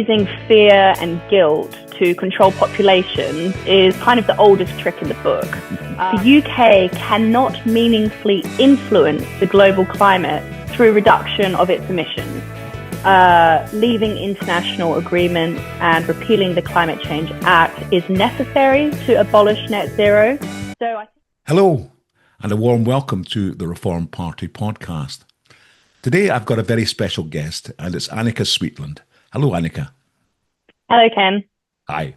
using fear and guilt to control populations is kind of the oldest trick in the book. The UK cannot meaningfully influence the global climate through reduction of its emissions. Leaving international agreements and repealing the Climate Change Act is necessary to abolish net zero. Hello, and a warm welcome to the Reform Party podcast. Today I've got a very special guest, and it's Annika Sweetland. Hello, Annika. Hello, Ken. Hi.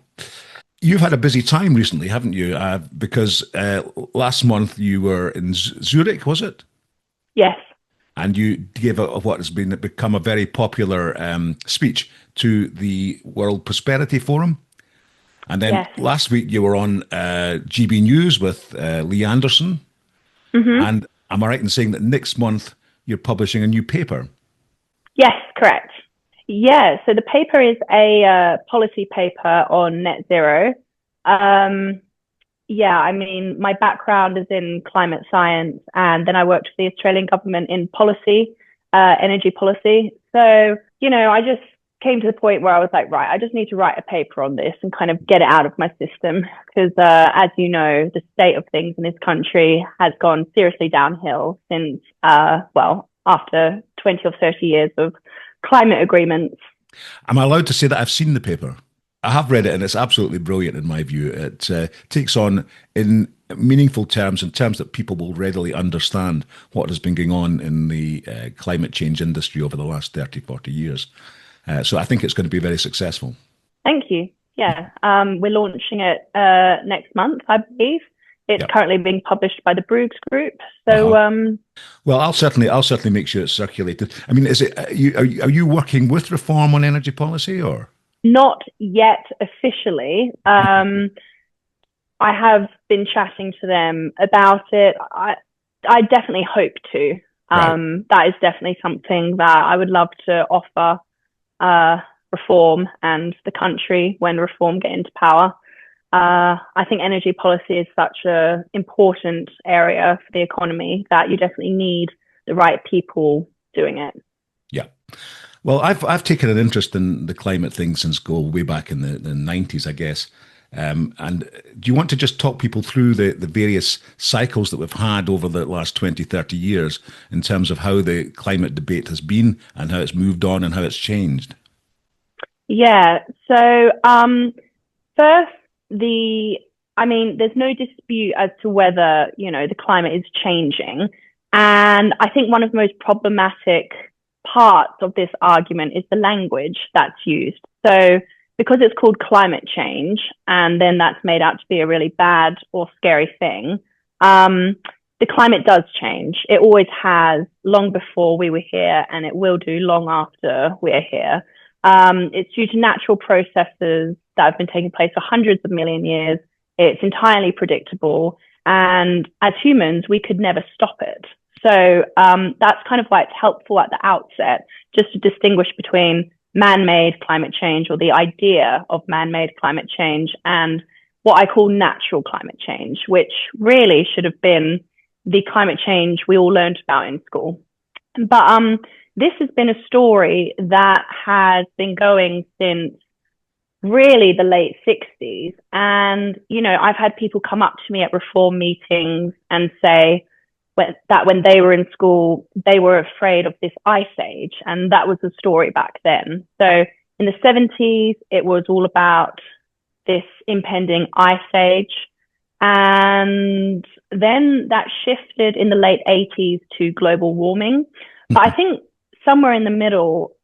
You've had a busy time recently, haven't you? Because last month you were in Zurich, was it? Yes. And you gave what has become a very popular speech to the World Prosperity Forum. And then last week you were on GB News with Lee Anderson. Mm-hmm. And am I right in saying that next month you're publishing a new paper? Yes, correct. Yeah, so the paper is a policy paper on net zero. My background is in climate science, and then I worked for the Australian government in policy, energy policy. So, I just came to the point where I was like, right, I just need to write a paper on this and kind of get it out of my system. Because as you know, the state of things in this country has gone seriously downhill since, after 20 or 30 years of climate agreements. Am I allowed to say that I've seen the paper? I have read it, and it's absolutely brilliant in my view. It takes on, in meaningful terms, in terms that people will readily understand, what has been going on in the climate change industry over the last 30, 40 years. So I think it's going to be very successful. Thank you. Yeah, we're launching it next month, I believe. It's currently being published by the Bruges Group. So, well, I'll certainly make sure it's circulated. I mean, are you working with Reform on energy policy, or not yet officially? I have been chatting to them about it. I definitely hope to. Right. That is definitely something that I would love to offer Reform and the country when Reform get into power. I think energy policy is such an important area for the economy that you definitely need the right people doing it. Yeah. Well, I've taken an interest in the climate thing since way back in the 90s, I guess. And do you want to just talk people through the various cycles that we've had over the last 20, 30 years in terms of how the climate debate has been and how it's moved on and how it's changed? Yeah. So first, there's no dispute as to whether, the climate is changing. And I think one of the most problematic parts of this argument is the language that's used. So because it's called climate change, and then that's made out to be a really bad or scary thing, the climate does change. It always has, long before we were here, and it will do long after we're here. It's due to natural processes that have been taking place for hundreds of million years. It's entirely predictable. And as humans, we could never stop it. So that's kind of why it's helpful at the outset, just to distinguish between man-made climate change, or the idea of man-made climate change, and what I call natural climate change, which really should have been the climate change we all learned about in school. But this has been a story that has been going since really the late 60s. And, I've had people come up to me at Reform meetings and say that when they were in school, they were afraid of this ice age. And that was the story back then. So in the 70s, it was all about this impending ice age. And then that shifted in the late 80s to global warming. But I think somewhere in the middle,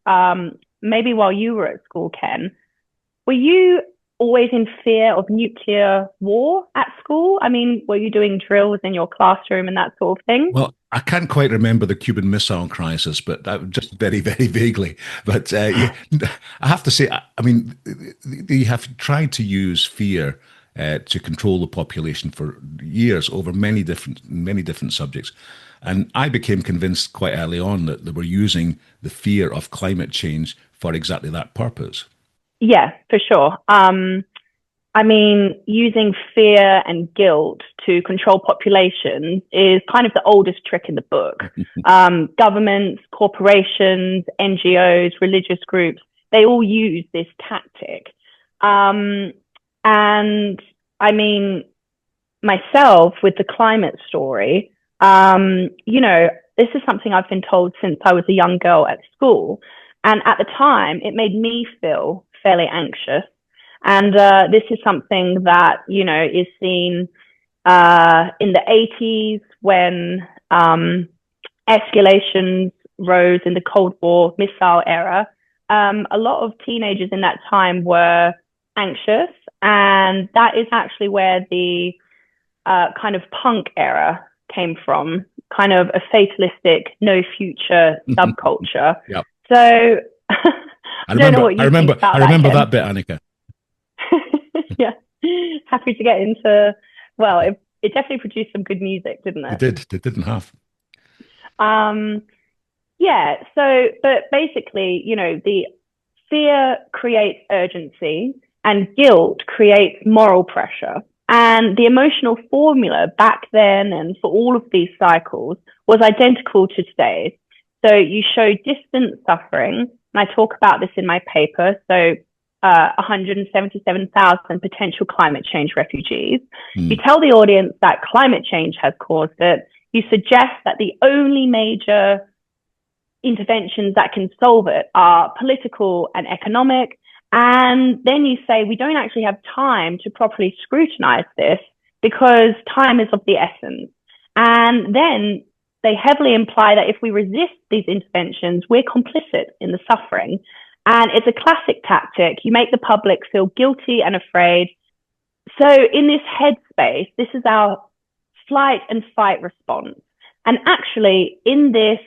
maybe while you were at school, Ken, were you always in fear of nuclear war at school? I mean, were you doing drills in your classroom and that sort of thing? Well, I can't quite remember the Cuban Missile Crisis, but just very, very vaguely. But I have to say, I mean, they have tried to use fear to control the population for years over many different subjects. And I became convinced quite early on that they were using the fear of climate change for exactly that purpose. Yeah, for sure. Using fear and guilt to control populations is kind of the oldest trick in the book. Governments, corporations, NGOs, religious groups, they all use this tactic. And I mean, myself with the climate story, this is something I've been told since I was a young girl at school. And at the time, it made me feel fairly anxious. And this is something that, is seen in the 80s when escalations rose in the Cold War missile era. A lot of teenagers in that time were anxious. And that is actually where the kind of punk era came from, kind of a fatalistic, no future subculture. Yeah. So I don't know what you think about I that, remember Ken. that bit, Annika. Yeah. Happy to get into, well, it definitely produced some good music, didn't it? It did. It didn't have. Yeah. So, but basically, the fear creates urgency and guilt creates moral pressure. And the emotional formula back then and for all of these cycles was identical to today's. So you show distant suffering, and I talk about this in my paper. So 177,000 potential climate change refugees. You tell the audience that climate change has caused it. You suggest that the only major interventions that can solve it are political and economic. And then you say, we don't actually have time to properly scrutinize this because time is of the essence. And then they heavily imply that if we resist these interventions, we're complicit in the suffering. And it's a classic tactic. You make the public feel guilty and afraid. So in this headspace, this is our flight and fight response. And actually, in this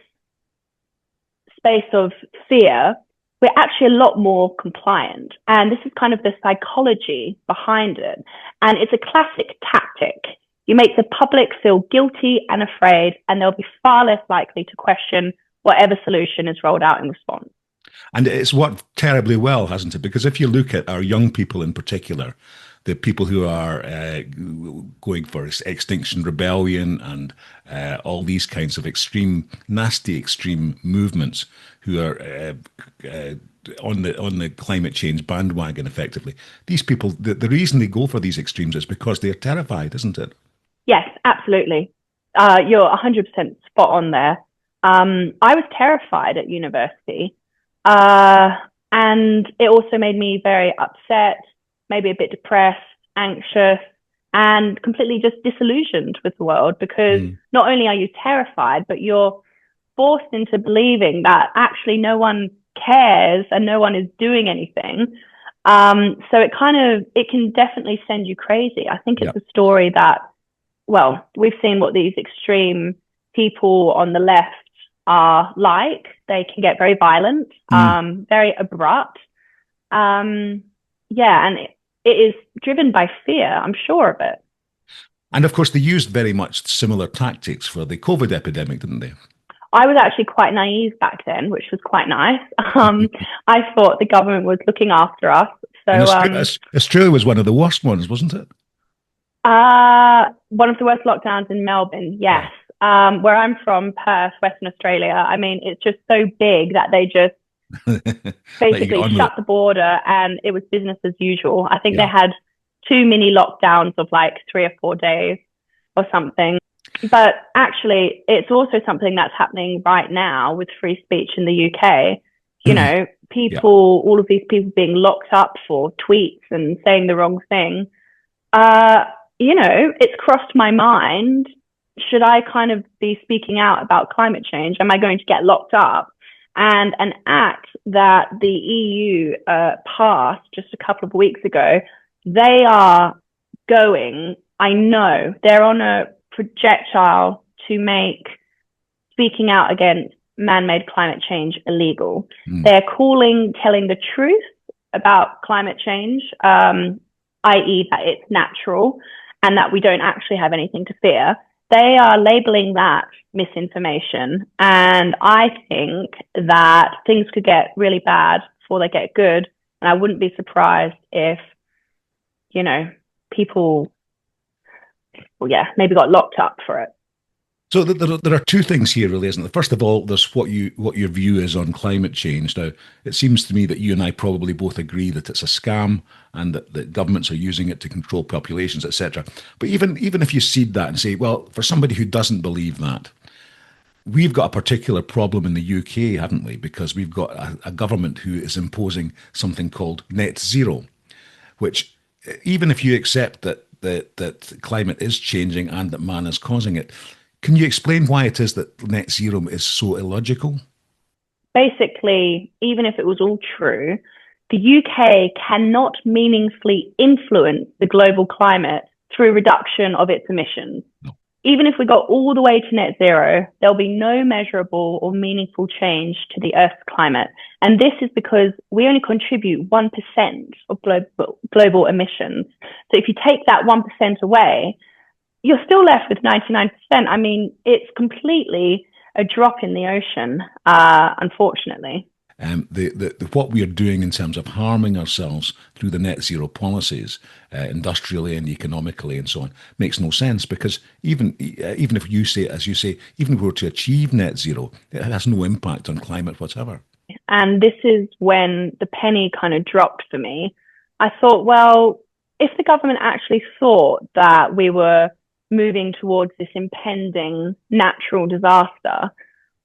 space of fear, we're actually a lot more compliant. And this is kind of the psychology behind it. And it's a classic tactic. You make the public feel guilty and afraid, and they'll be far less likely to question whatever solution is rolled out in response. And it's worked terribly well, hasn't it? Because if you look at our young people in particular, the people who are going for Extinction Rebellion and all these kinds of nasty extreme movements, who are on the climate change bandwagon, effectively. These people, the reason they go for these extremes is because they're terrified, isn't it? Yes, absolutely. You're 100% spot on there. I was terrified at university. And it also made me very upset, maybe a bit depressed, anxious, and completely just disillusioned with the world, because not only are you terrified, but you're forced into believing that actually no one cares and no one is doing anything. So it can definitely send you crazy. I think it's a story that, well, we've seen what these extreme people on the left are like. They can get very violent, very abrupt. And it is driven by fear. I'm sure of it. And of course, they used very much similar tactics for the COVID epidemic, didn't they? I was actually quite naive back then, which was quite nice. I thought the government was looking after us. So Australia was one of the worst ones, wasn't it? One of the worst lockdowns in Melbourne, yes. Yeah. Where I'm from, Perth, Western Australia, I mean, it's just so big that they just basically shut the border and it was business as usual. I think they had 2 mini lockdowns of like 3 or 4 days or something. But actually, it's also something that's happening right now with free speech in the UK. You know, people, all of these people being locked up for tweets and saying the wrong thing. It's crossed my mind. Should I kind of be speaking out about climate change? Am I going to get locked up? And an act that the EU passed just a couple of weeks ago, they are going, I know, they're on a projectile to make speaking out against man-made climate change illegal. They're telling the truth about climate change, i.e. that it's natural and that we don't actually have anything to fear. They are labeling that misinformation. And I think that things could get really bad before they get good. And I wouldn't be surprised if, people, maybe got locked up for it. So there are two things here, really, isn't there? First of all, there's what your view is on climate change. Now, it seems to me that you and I probably both agree that it's a scam and that governments are using it to control populations, etc. But even if you cede that and say, well, for somebody who doesn't believe that, we've got a particular problem in the UK, haven't we? Because we've got a government who is imposing something called net zero, which even if you accept that climate is changing and that man is causing it, can you explain why it is that net zero is so illogical? Basically, even if it was all true, the UK cannot meaningfully influence the global climate through reduction of its emissions. No. Even if we got all the way to net zero, there'll be no measurable or meaningful change to the Earth's climate. And this is because we only contribute 1% of global emissions. So if you take that 1% away, you're still left with 99%. I mean, it's completely a drop in the ocean, unfortunately. What we are doing in terms of harming ourselves through the net zero policies, industrially and economically and so on, makes no sense because even if you say, as you say, even if we were to achieve net zero, it has no impact on climate whatever. And this is when the penny kind of dropped for me. I thought, well, if the government actually thought that we were moving towards this impending natural disaster,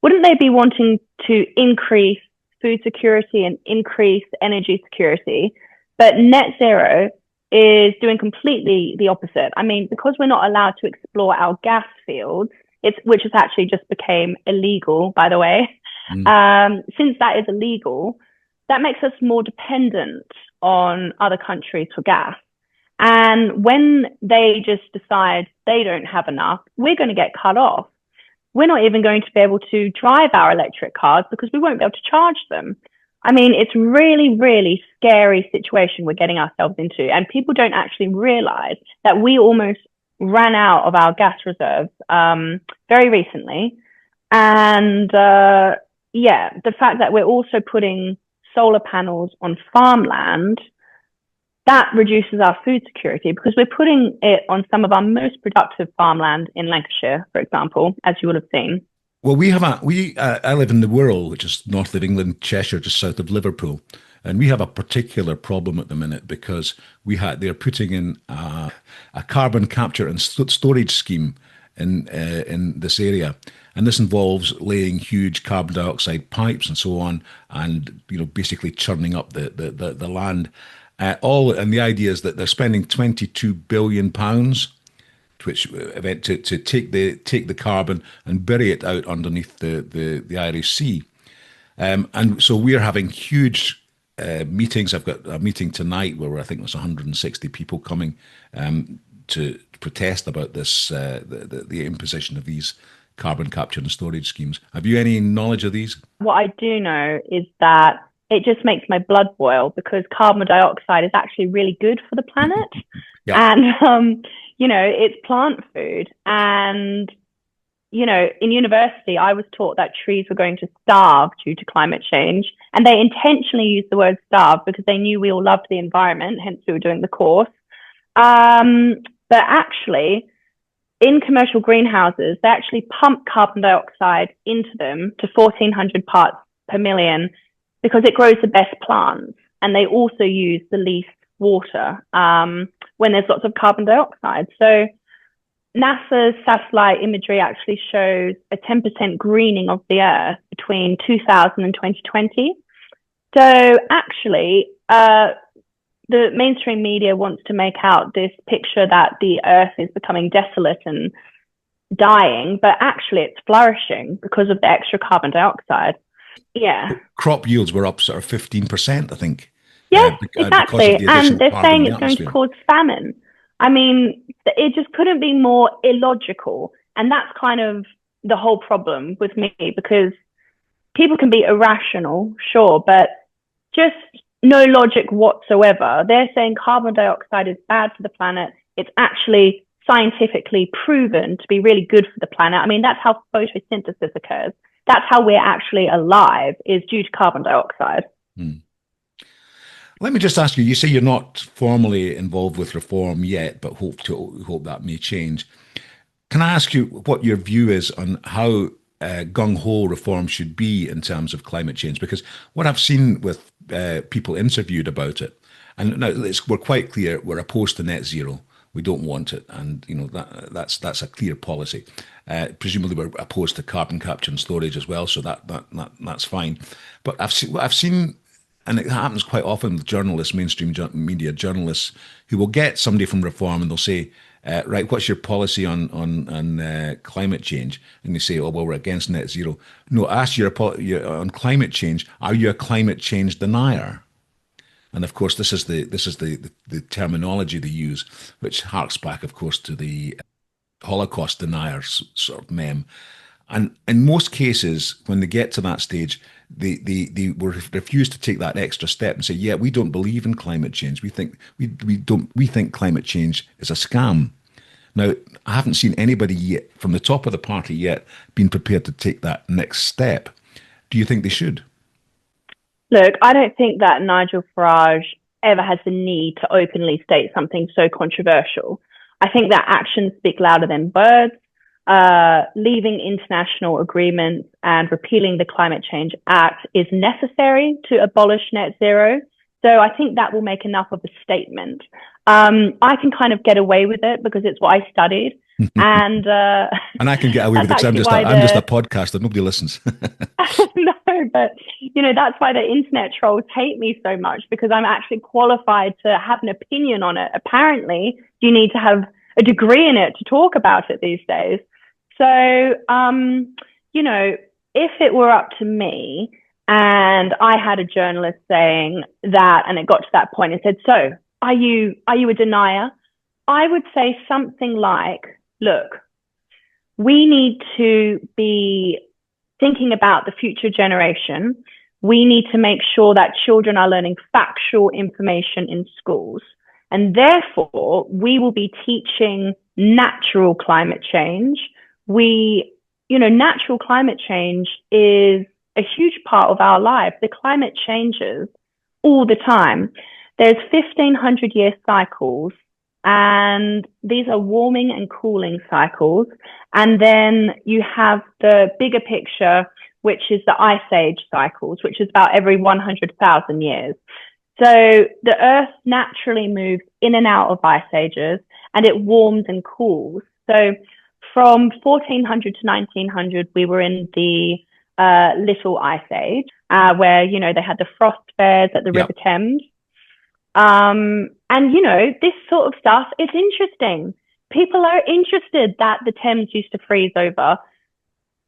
wouldn't they be wanting to increase food security and increase energy security? But net zero is doing completely the opposite. I mean, because we're not allowed to explore our gas fields, which has actually just became illegal, by the way. Mm. Since that is illegal, that makes us more dependent on other countries for gas. And when they just decide they don't have enough, we're going to get cut off. We're not even going to be able to drive our electric cars because we won't be able to charge them. I mean, it's really, really scary situation we're getting ourselves into. And people don't actually realize that we almost ran out of our gas reserves very recently. And yeah, the fact that we're also putting solar panels on farmland, that reduces our food security because we're putting it on some of our most productive farmland in Lancashire, for example, as you will have seen. Well, I live in the Wirral, which is north of England, Cheshire, just south of Liverpool, and we have a particular problem at the minute because they're putting in a carbon capture and storage scheme in this area, and this involves laying huge carbon dioxide pipes and so on, and basically churning up the land. And the idea is that they're spending £22 billion which event to take the carbon and bury it out underneath the Irish Sea. And so we're having huge meetings. I've got a meeting tonight where I think there's 160 people coming to protest about this the imposition of these carbon capture and storage schemes. Have you any knowledge of these? What I do know is that it just makes my blood boil because carbon dioxide is actually really good for the planet. Yeah. And, it's plant food. And, in university, I was taught that trees were going to starve due to climate change. And they intentionally used the word starve because they knew we all loved the environment, hence we were doing the course. But actually, in commercial greenhouses, they actually pump carbon dioxide into them to 1,400 parts per million because it grows the best plants. And they also use the least water when there's lots of carbon dioxide. So NASA's satellite imagery actually shows a 10% greening of the Earth between 2000 and 2020. So actually, the mainstream media wants to make out this picture that the Earth is becoming desolate and dying, but actually it's flourishing because of the extra carbon dioxide. Yeah. Crop yields were up sort of 15%, I think. Yes, Because exactly. of the And additional they're carbon in saying the it's going to atmosphere. cause famine. I mean, it just couldn't be more illogical. And that's kind of the whole problem with me because people can be irrational, sure, but just no logic whatsoever. They're saying carbon dioxide is bad for the planet. It's actually scientifically proven to be really good for the planet. I mean, that's how photosynthesis occurs. That's how we're actually alive, is due to carbon dioxide. Hmm. Let me just ask you, you say you're not formally involved with reform yet, but hope that may change. Can I ask you what your view is on how gung ho reform should be in terms of climate change? Because what I've seen with people interviewed about it, and now we're quite clear, we're opposed to net zero. We don't want it, and that's a clear policy. Presumably, we're opposed to carbon capture and storage as well, so that's fine. But I've seen, and it happens quite often with journalists, mainstream media journalists, who will get somebody from Reform and they'll say, right, what's your policy on climate change? And they say, oh, well, we're against net zero. No, ask on climate change. Are you a climate change denier? And of course, this is the terminology they use, which harks back, of course, to the Holocaust deniers sort of meme. And in most cases, when they get to that stage, they will refuse to take that extra step and say, "Yeah, we don't believe in climate change. We think climate change is a scam." Now, I haven't seen anybody yet from the top of the party yet being prepared to take that next step. Do you think they should? Look, I don't think that Nigel Farage ever has the need to openly state something so controversial. I think that actions speak louder than words. Leaving international agreements and repealing the Climate Change Act is necessary to abolish net zero. So I think that will make enough of a statement. I can kind of get away with it because it's what I studied. And And I can get away with it that's because actually I'm just a podcaster. Nobody listens. no, but that's why the internet trolls hate me so much, because I'm actually qualified to have an opinion on it. Apparently, you need to have a degree in it to talk about it these days. So, if it were up to me and I had a journalist saying that, and it got to that point and said, "So, are you a denier?" I would say something like, "Look, we need to be thinking about the future generation. We need to make sure that children are learning factual information in schools. And therefore, we will be teaching natural climate change. Natural climate change is a huge part of our life. The climate changes all the time. There's 1,500-year cycles, and these are warming and cooling cycles. And then you have the bigger picture, which is the ice age cycles, which is about every 100,000 years. So the Earth naturally moves in and out of ice ages, and it warms and cools. So from 1400 to 1900, we were in the Little Ice Age, where, they had the frost fairs at the River Thames. This sort of stuff is interesting. People are interested that the Thames used to freeze over.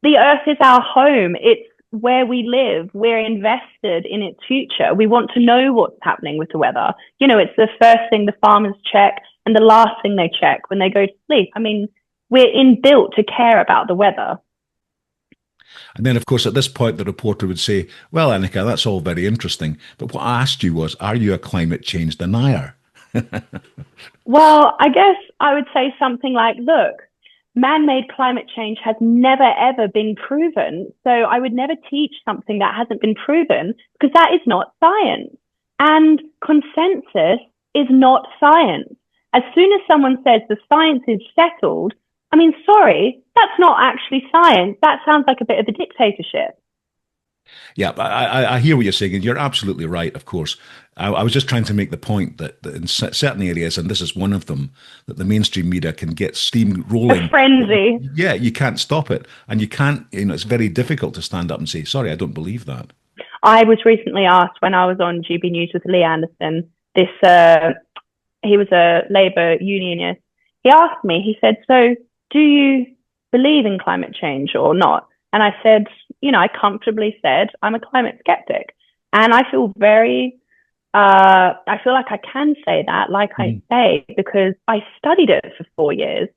The Earth is our home. It's where we live. We're invested in its future. We want to know what's happening with the weather. It's the first thing the farmers check and the last thing they check when they go to sleep. I mean, we're inbuilt to care about the weather. And then, of course, at this point, the reporter would say, well, Annika, that's all very interesting. But what I asked you was, are you a climate change denier? Well, I guess I would say something like, look, man-made climate change has never, ever been proven. So I would never teach something that hasn't been proven, because that is not science. And consensus is not science. As soon as someone says the science is settled, I mean, sorry, that's not actually science. That sounds like a bit of a dictatorship. Yeah, I hear what you're saying, and you're absolutely right, of course. I was just trying to make the point that in certain areas, and this is one of them, that the mainstream media can get steam rolling. A frenzy. Yeah, you can't stop it. And you can't, it's very difficult to stand up and say, sorry, I don't believe that. I was recently asked when I was on GB News with Lee Anderson, he was a Labour unionist. He asked me, he said, so do you believe in climate change or not? And I said, I comfortably said, I'm a climate skeptic. And I feel I feel like I can say that, like I say, because I studied it for 4 years.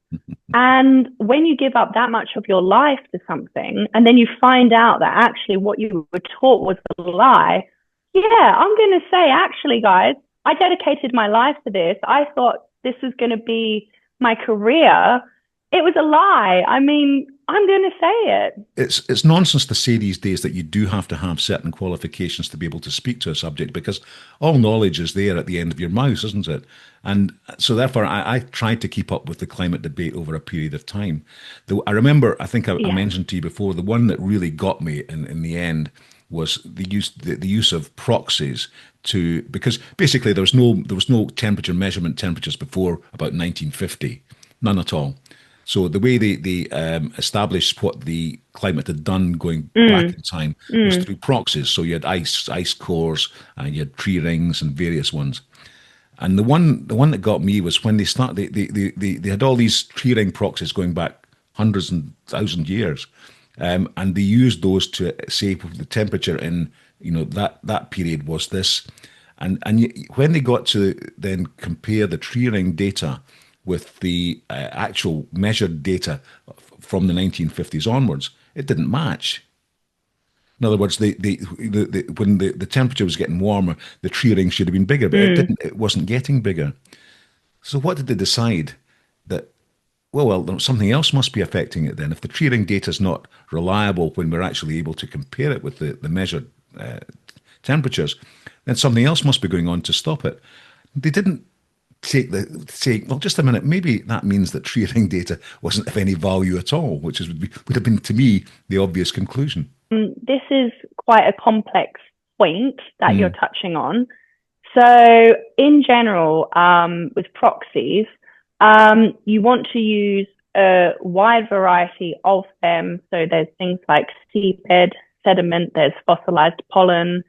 And when you give up that much of your life to something, and then you find out that actually what you were taught was a lie, I'm going to say, actually, guys, I dedicated my life to this. I thought this was going to be my career. It was a lie. I mean, I'm going to say it. It's nonsense to say these days that you do have to have certain qualifications to be able to speak to a subject, because all knowledge is there at the end of your mouse, isn't it? And so therefore I tried to keep up with the climate debate over a period of time. I remember, I think I Yeah. mentioned to you before, the one that really got me in the end was the use of proxies to, because basically there was no temperature measurement temperatures before about 1950, none at all. So the way they established what the climate had done going back Mm, in time was mm, through proxies. So you had ice cores, and you had tree rings and various ones. And the one that got me was when they had all these tree ring proxies going back hundreds and thousand years, and they used those to say the temperature in that period was this, and when they got to then compare the tree ring data with the actual measured data from the 1950s onwards, it didn't match. In other words, when the temperature was getting warmer, the tree ring should have been bigger, but it mm. didn't. It wasn't getting bigger. So what did they decide? That well, something else must be affecting it then. If the tree ring data is not reliable when we're actually able to compare it with the measured uh, temperatures, then something else must be going on to stop it. They didn't say, well, just a minute, maybe that means that tree ring data wasn't of any value at all, which would have been to me the obvious conclusion. This is quite a complex point that you're Mm, touching on. So, in general, with proxies, you want to use a wide variety of them. So, there's things like seabed sediment, there's fossilized pollen,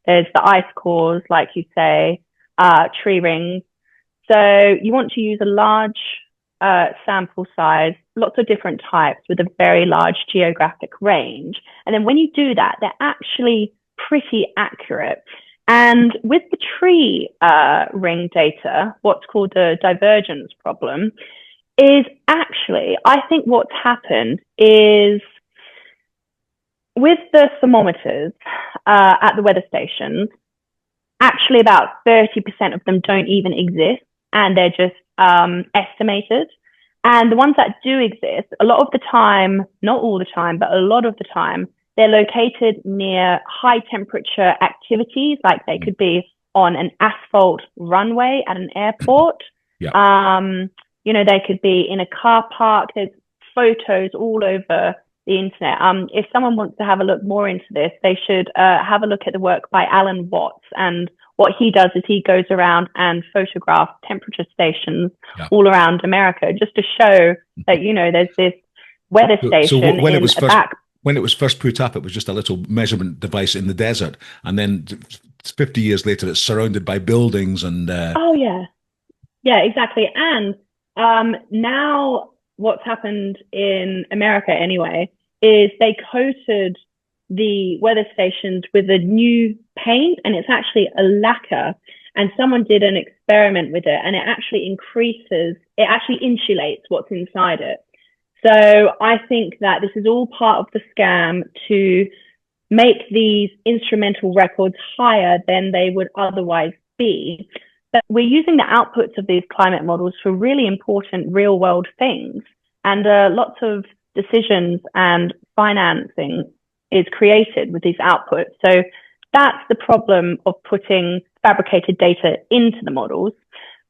there's the ice cores, like you say, tree rings. So you want to use a large sample size, lots of different types with a very large geographic range. And then when you do that, they're actually pretty accurate. And with the tree ring data, what's called the divergence problem is actually, I think what's happened is with the thermometers at the weather stations, actually about 30% of them don't even exist and they're just estimated. And the ones that do exist, a lot of the time, not all the time, but a lot of the time, they're located near high temperature activities, like they mm, could be on an asphalt runway at an airport. yeah. Um, they could be in a car park. There's photos all over the internet. If someone wants to have a look more into this, they should have a look at the work by Alan Watts. And what he does is he goes around and photographs temperature stations Yeah. all around America just to show that, there's this weather So station when it in was a first back. when it was first put up, it was just a little measurement device in the desert, and then 50 years later, it's surrounded by buildings and Oh, yeah. Yeah, exactly. And now what's happened in America anyway is they coated the weather stations with a new paint and it's actually a lacquer. And someone did an experiment with it and it actually insulates what's inside it. So I think that this is all part of the scam to make these instrumental records higher than they would otherwise be. But we're using the outputs of these climate models for really important real world things. And lots of decisions and financing is created with these outputs. So that's the problem of putting fabricated data into the models.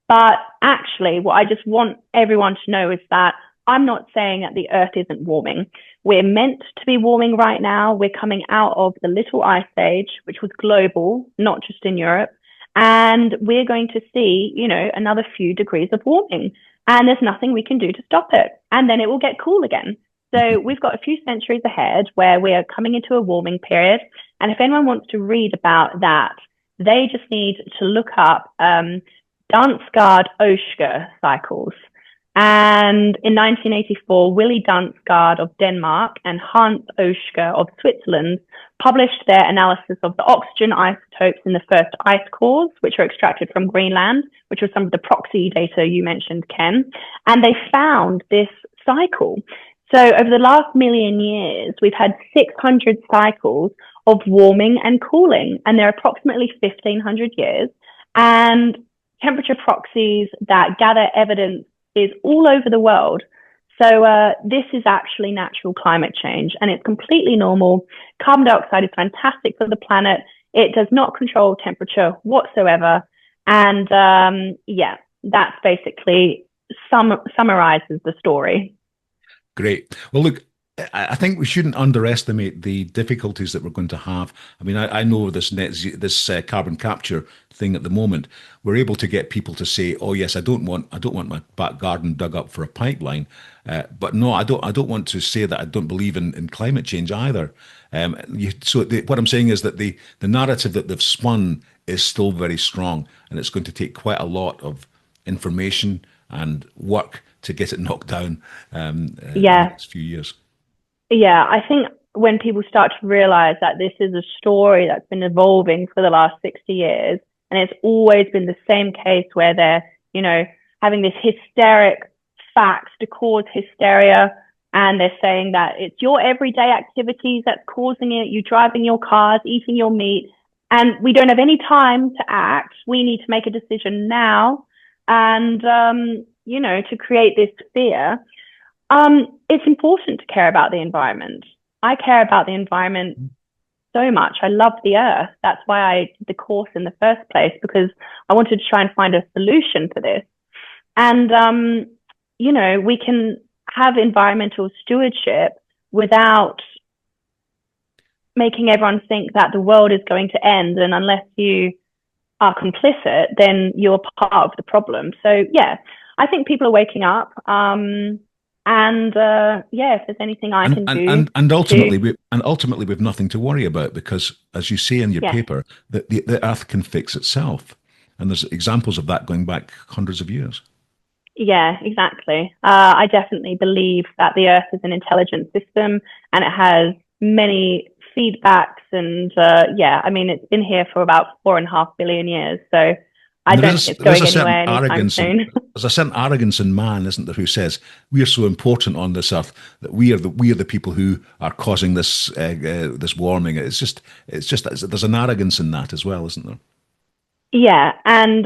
But actually, what I just want everyone to know is that I'm not saying that the Earth isn't warming. We're meant to be warming right now. We're coming out of the Little Ice Age, which was global, not just in Europe. And we're going to see, another few degrees of warming. And there's nothing we can do to stop it. And then it will get cool again. So we've got a few centuries ahead where we are coming into a warming period. And if anyone wants to read about that, they just need to look up Dansgaard-Oeschger cycles. And in 1984, Willy Dansgaard of Denmark and Hans Oeschger of Switzerland published their analysis of the oxygen isotopes in the first ice cores, which are extracted from Greenland, which was some of the proxy data you mentioned, Ken. And they found this cycle. So over the last million years, we've had 600 cycles of warming and cooling, and they're approximately 1,500 years. And temperature proxies that gather evidence is all over the world So this is actually natural climate change, and it's completely normal. Carbon dioxide is fantastic for the planet. It does not control temperature whatsoever. And yeah, that's basically summarizes the story. Great. Well, look, I think we shouldn't underestimate the difficulties that we're going to have. I mean, I know this carbon capture thing at the moment. We're able to get people to say, "Oh yes, I don't want my back garden dug up for a pipeline." But no, I don't want to say that I don't believe in climate change either. What I'm saying is that the narrative that they've spun is still very strong, and it's going to take quite a lot of information and work to get it knocked down in the Yeah, next few years. yeah. I think when people start to realize that this is a story that's been evolving for the last 60 years, and it's always been the same case where they're, having this hysteric facts to cause hysteria. And they're saying that it's your everyday activities that's causing it, you driving your cars, eating your meat, and we don't have any time to act. We need to make a decision now. And, to create this fear, it's important to care about the environment. I care about the environment so much. I love the earth. That's why I did the course in the first place, because I wanted to try and find a solution for this. And, we can have environmental stewardship without making everyone think that the world is going to end. And unless you are complicit, then you're part of the problem. So, yeah, I think people are waking up. And yeah, if there's anything I And can and do and, and to, ultimately we've nothing to worry about because, as you say in your yeah, paper, that the Earth can fix itself, and there's examples of that going back hundreds of years. yeah, exactly. I definitely believe that the Earth is an intelligent system and it has many feedbacks. And yeah, I mean, it's been here for about 4.5 billion years. So I And don't think it's there is going a certain anywhere anytime arrogance, and soon. there's a certain arrogance in man, isn't there, who says we are so important on this earth that we are the people who are causing this warming. There's an arrogance in that as well, isn't there? Yeah, and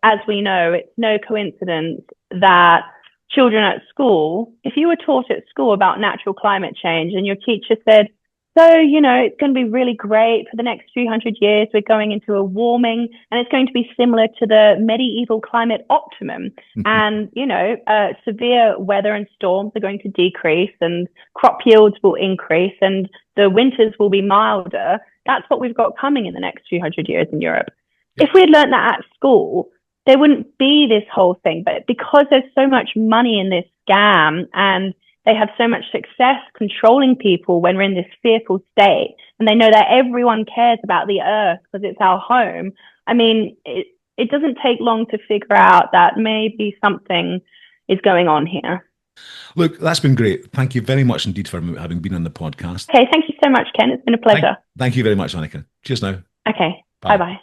as we know, it's no coincidence that children at school, if you were taught at school about natural climate change and your teacher said, so, it's going to be really great for the next few hundred years, we're going into a warming and it's going to be similar to the medieval climate optimum. And, severe weather and storms are going to decrease and crop yields will increase and the winters will be milder. That's what we've got coming in the next few hundred years in Europe. Yeah. If we had learned that at school, there wouldn't be this whole thing. But because there's so much money in this scam and they have so much success controlling people when we're in this fearful state, and they know that everyone cares about the earth because it's our home. I mean, it doesn't take long to figure out that maybe something is going on here. Look, that's been great. Thank you very much indeed for having been on the podcast. Okay, thank you so much, Ken. It's been a Thank, pleasure. thank you very much, Annika. Cheers now. Okay, bye Bye. bye.